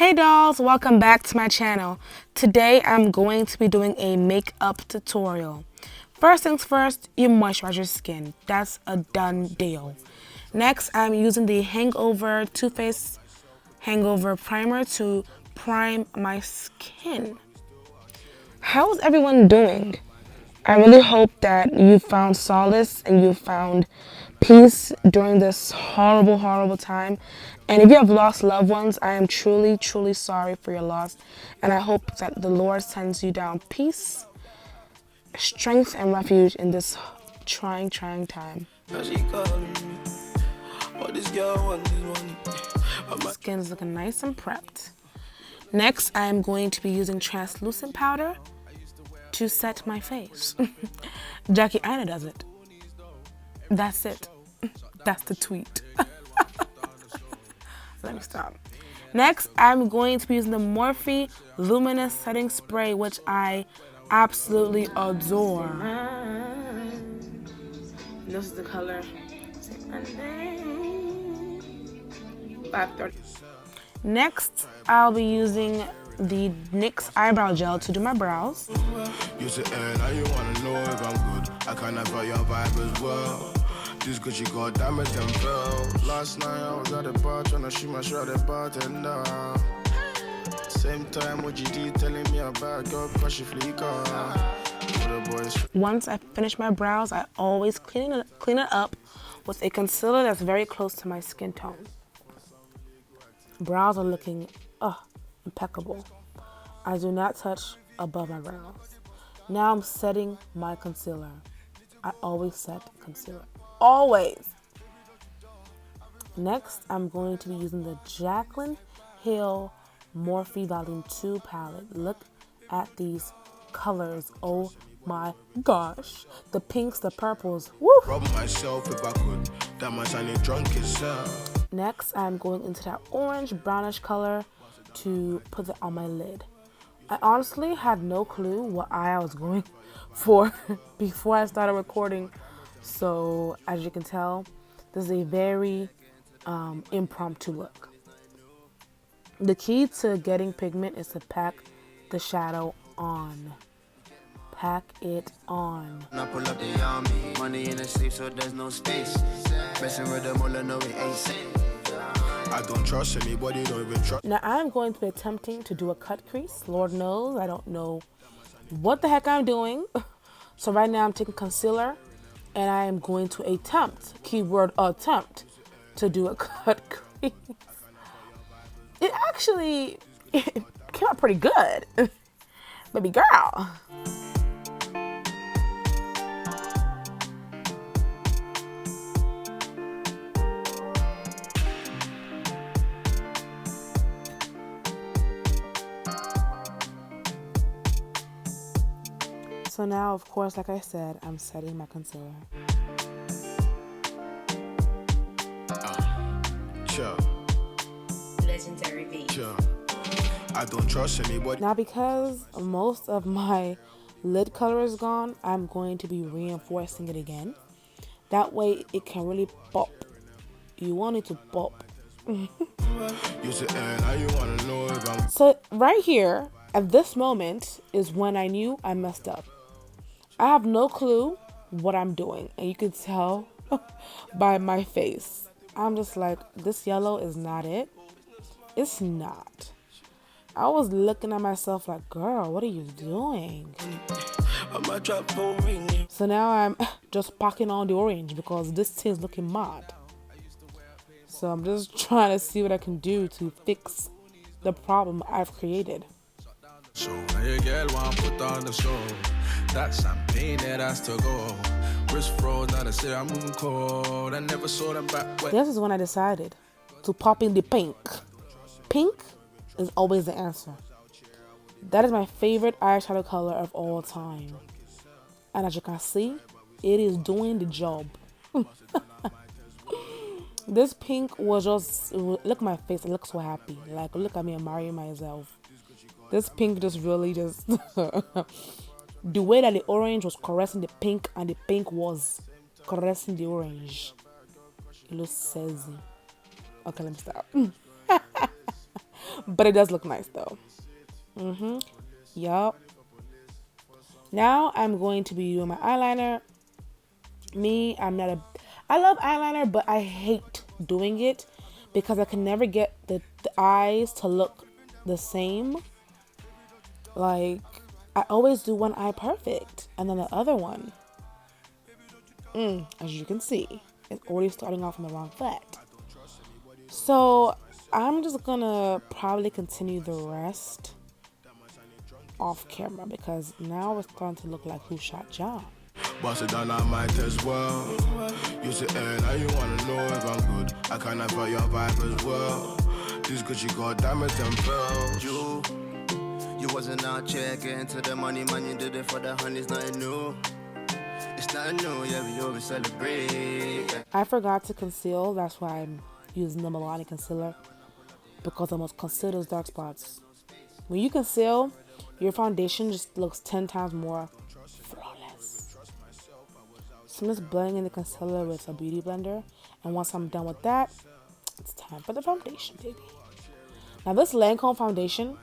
Hey dolls, welcome back to my channel. Today I'm going to be doing a makeup tutorial. First things first, you moisturize your skin. That's a done deal. Next, I'm using the Hangover Too Faced Hangover Primer to prime my skin. How's everyone doing? I really hope that you found solace and you found peace during this horrible, horrible time. And if you have lost loved ones, I am truly, truly sorry for your loss. And I hope that the Lord sends you down peace, strength, and refuge in this trying time. Skin's looking nice and prepped. Next, I am going to be using translucent powder to set my face. Jaclyn does it. That's it. That's the tweet. Let me stop. Next, I'm going to be using the Morphe Luminous Setting Spray, which I absolutely adore. This is the color 530. Next, I'll be using the NYX Eyebrow Gel to do my brows. You say, now you wanna know if I'm good. I kinda got your vibe as well. Just cause you got damaged and fell. Last night I was at the bar trying to shoot my shot at bartender. Same time what you did telling me about your crush fleeker. Once I finish my brows, I always clean it up with a concealer that's very close to my skin tone. Brows are looking impeccable. I do not touch above my brows. Now I'm setting my concealer. I always set concealer. Always. Next, I'm going to be using the Jaclyn Hill Morphe Volume 2 palette. Look at these colors. Oh my gosh. The pinks, the purples. Woo! Next, I'm going into that orange brownish color to put it on my lid. I honestly had no clue what eye I was going for before I started recording. So as you can tell, this is a very impromptu look. The key to getting pigment is to pack the shadow on. Pack it on. Money in the safe so there's no space. Messing with them all I know it ain't safe. I don't trust anybody, don't even trust. Now I'm going to be attempting to do a cut crease. Lord knows I don't know what the heck I'm doing. So right now I'm taking concealer and I am going to attempt, keyword attempt, to do a cut crease. It actually came out pretty good. Baby girl. So now, of course, like I said, I'm setting my concealer. Sure. Legendary beat. Sure. I don't trust anybody. Now, because most of my lid color is gone, I'm going to be reinforcing it again. That way, it can really pop. You want it to pop. So right here, at this moment, is when I knew I messed up. I have no clue what I'm doing, and you can tell by my face. I'm just like, this yellow is not it. It's not. I was looking at myself like, girl, what are you doing? So now I'm just packing on the orange because this thing's looking mad. So I'm just trying to see what I can do to fix the problem I've created. So now your girl want to put on the show. That champagne that has to go. Wrist froze, now they say I'm moving cold. I never saw them back. This is when I decided to pop in the pink. Pink is always the answer. That is my favorite eyeshadow color of all time. And as you can see, it is doing the job. This pink was just, look at my face, I look so happy. Like, look at me admiring myself. This pink just really just, the way that the orange was caressing the pink and the pink was caressing the orange. It looks sexy. Okay, let me stop. But it does look nice though. Yup. Now I'm going to be doing my eyeliner. I love eyeliner, but I hate doing it because I can never get the eyes to look the same. Like, I always do one eye perfect and then the other one, as you can see, it's already starting off on the wrong foot. So I'm just gonna probably continue the rest off camera because now it's starting to look like Who Shot John. Bust it down, I might as well. You say, hey, now you wanna know if I'm good. I kinda felt your vibe as well. This good, you got damage and felt. You wasn't out here getting to the money, man. You did it for the honey, it's nothing new. It's nothing new, yeah, we always celebrate. I forgot to conceal, that's why I'm using the Milani concealer because I must conceal those dark spots. When you conceal, your foundation just looks 10 times more flawless. So I'm just blending in the concealer with a beauty blender, and once I'm done with that, it's time for the foundation, baby. Now this Lancome foundation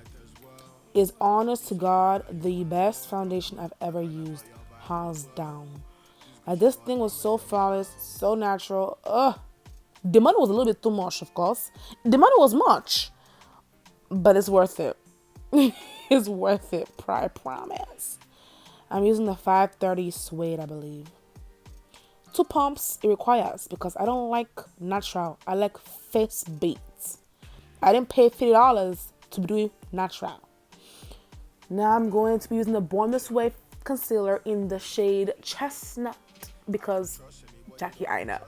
is, honest to God, the best foundation I've ever used, hands down. Like, this thing was so flawless, so natural. The money was a little bit too much, of course. The money was much, but it's worth it. It's worth it, I promise. I'm using the 530 suede, I believe. 2 pumps it requires because I don't like natural. I like face beats. I didn't pay $50 to be doing natural. Now I'm going to be using the Born This Way concealer in the shade Chestnut because Jackie, I know.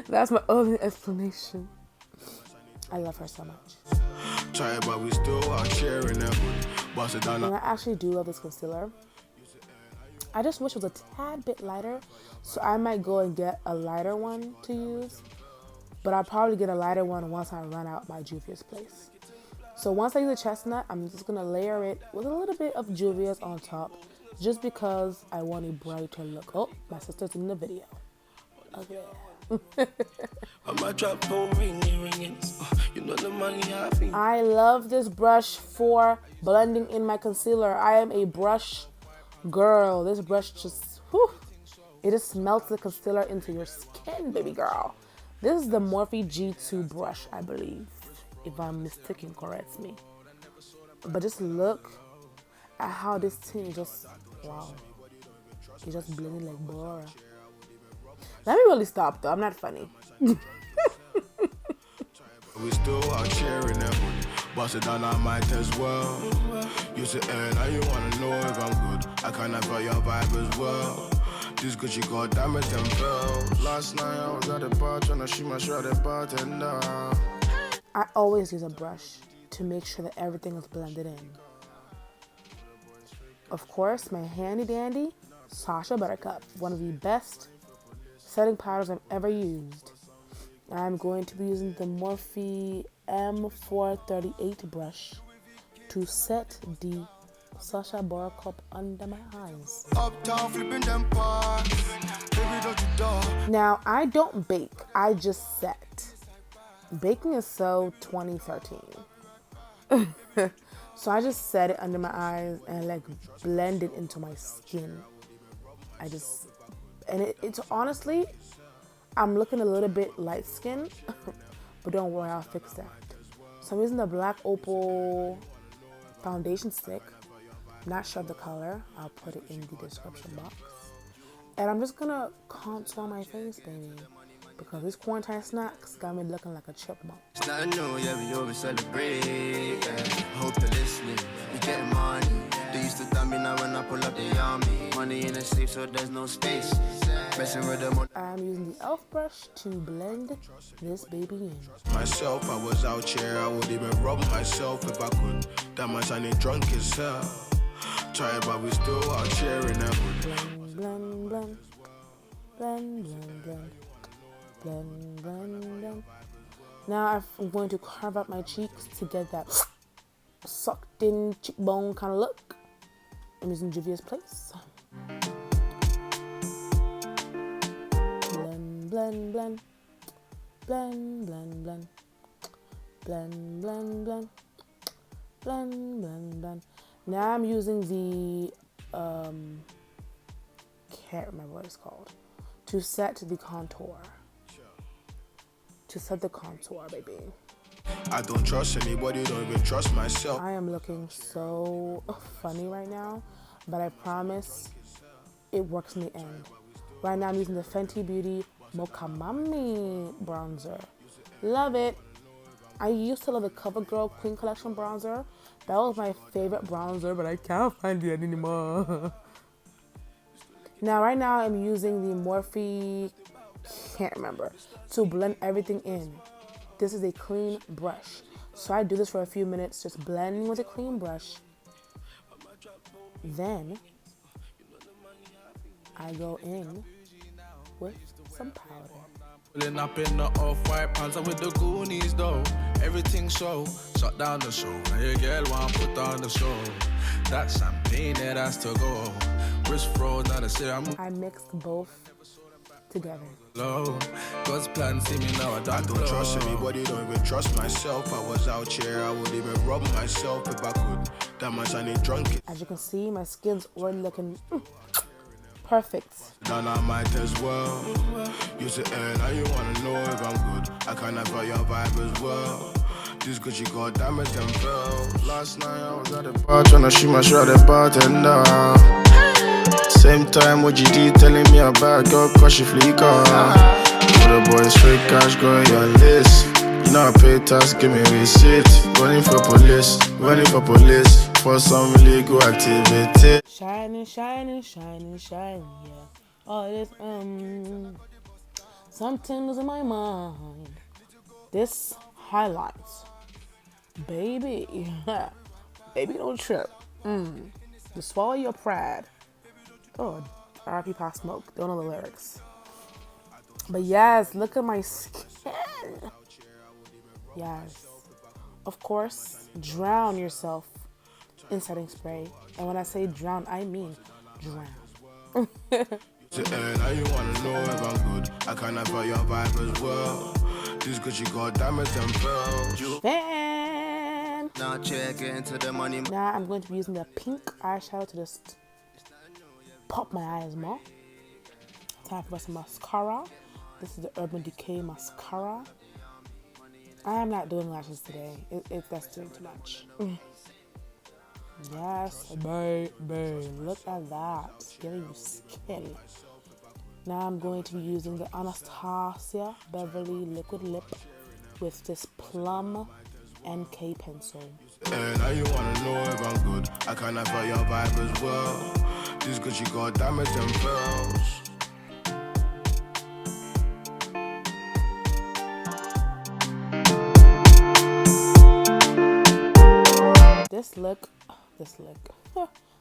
That's my only explanation. I love her so much. Try it, but we still are sharing that. Bust it down. And I actually do love this concealer. I just wish it was a tad bit lighter, so I might go and get a lighter one to use. But I'll probably get a lighter one once I run out my Juvias place. So once I use the Chestnut, I'm just going to layer it with a little bit of Juvias on top, just because I want a brighter look. Oh, my sister's in the video. Okay. I love this brush for blending in my concealer. I am a brush girl. This brush just, it just melts the concealer into your skin, baby girl. This is the Morphe G2 brush, I believe. If I'm mistaken, correct me. But just look at how this thing just, wow. It just blended like Bora. Let me really stop though, I'm not funny. We still are sharing that. Bust it down, I might as well. You say, hey, now you wanna know if I'm good. I kinda felt your vibe as well. This good, you got damage and felt. Last night I was at the bar trying to shoot my shot at bartender. I always use a brush to make sure that everything is blended in. Of course, my handy dandy Sacha Buttercup, one of the best setting powders I've ever used. I'm going to be using the Morphe M438 brush to set the Sacha Buttercup under my eyes. Now, I don't bake, I just set. Baking is so 2013. So I just set it under my eyes and like blend it into my skin. It's honestly, I'm looking a little bit light skinned, but don't worry, I'll fix that. So I'm using the Black Opal foundation stick. Not sure of the color. I'll put it in the description box. And I'm just gonna contour my face, baby. Because these quarantine snacks got me looking like a chipmunk. It's nothing new, yeah, we always celebrate. Yeah. Hope you're listening. We getting money. They used to tell me now when I pull up the army. Money in the safe, so there's no space. Messing with them. I'm using the e.l.f. brush to blend this baby in. Myself, I was out here. I would even rub myself if I could. That much I need drunk as hell. Try it, but we still out sharing that. Blend, blend, blend. Blend, blend, blend. Blend, blend, blend. Now I'm going to carve out my cheeks to get that sucked in cheekbone kind of look. I'm using Juvia's Place. Blend, blend, blend. Blend, blend, blend. Blend, blend, blend. Blend, blend, blend. Now I'm using the, can't remember what it's called, to set the contour. To set the contour, baby. I don't trust anybody, don't even trust myself. I am looking so funny right now, but I promise it works in the end. Right now I'm using the Fenty Beauty Mocha Mami bronzer. Love it. I used to love the CoverGirl Queen Collection bronzer. That was my favorite bronzer, but I can't find it anymore. Now, right now I'm using the Morphe, can't remember, to blend everything in. This is a clean brush. So I do this for a few minutes, just blending with a clean brush. Then I go in with some powder. Pulling up in the off-white pants with the Goonies though. Everything so shut down the show. Now your girl want put on the show. That champagne that has to go. Wrist froze, now the serum. I mixed both together. Low. God's plan see me now. I don't trust anybody, don't even trust myself. I was out here, I would even rob myself if I could. That much I need drunk it. As you can see, my skin's already looking perfect. Then I might as well. You say, hey, now you wanna know if I'm good. I kinda got your vibe as well. Just cause you got damaged and fell. Last night I was at the bar tryna shoot my shot at bartender. Same time what you did telling me about girl cause she fleeker. For the boys straight cash going your list. You know I pay tax, give me receipt. Running for police. For some illegal activity. Shining, shining, shining, shining, yeah. All this, something was in my mind. This highlights. Baby, baby don't trip. Just swallow your pride. Oh, R.I.P. Pop Smoke, don't know the lyrics. But yes, look at my skin. Yes. Of course, drown yourself in setting spray. And when I say drown, I mean drown. Hey, now you wanna know if I'm good. I kinda got your vibe as well. Just cause you got damaged and fell. Fan. Now check into the money. Now I'm going to be using the pink eyeshadow to just pop my eyes more. Time for some mascara. This is the Urban Decay mascara. I am not doing lashes today. That's doing too much. Yes, baby. Look at that. Giving you skin. Now I'm going to be using the Anastasia Beverly liquid lip with this Plum NK pencil. Hey, now you wanna know if I'm good. I kinda got your vibe as well. Just cause you got damaged and fell.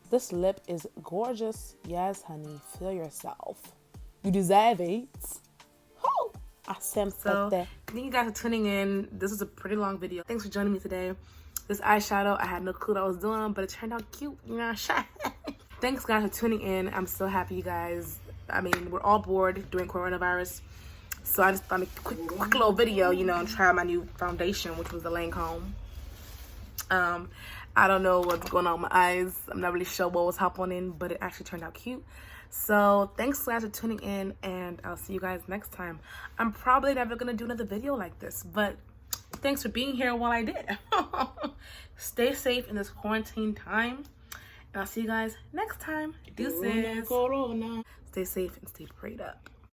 This lip is gorgeous. Yes, honey, feel yourself. You deserve it. Oh, thank you guys for tuning in. This was a pretty long video. Thanks for joining me today. This eyeshadow, I had no clue what I was doing, but it turned out cute. You know, thanks guys for tuning in. I'm so happy, you guys. I mean, we're all bored during coronavirus, so I just thought I'd make a quick little video, you know, and try my new foundation, which was the Lancome. I don't know what's going on with my eyes. I'm not really sure what was happening, but it actually turned out cute. So thanks guys for tuning in, and I'll see you guys next time. I'm probably never gonna do another video like this, but thanks for being here while I did. Stay safe in this quarantine time, and I'll see you guys next time. Deuces. Stay safe and stay prayed up.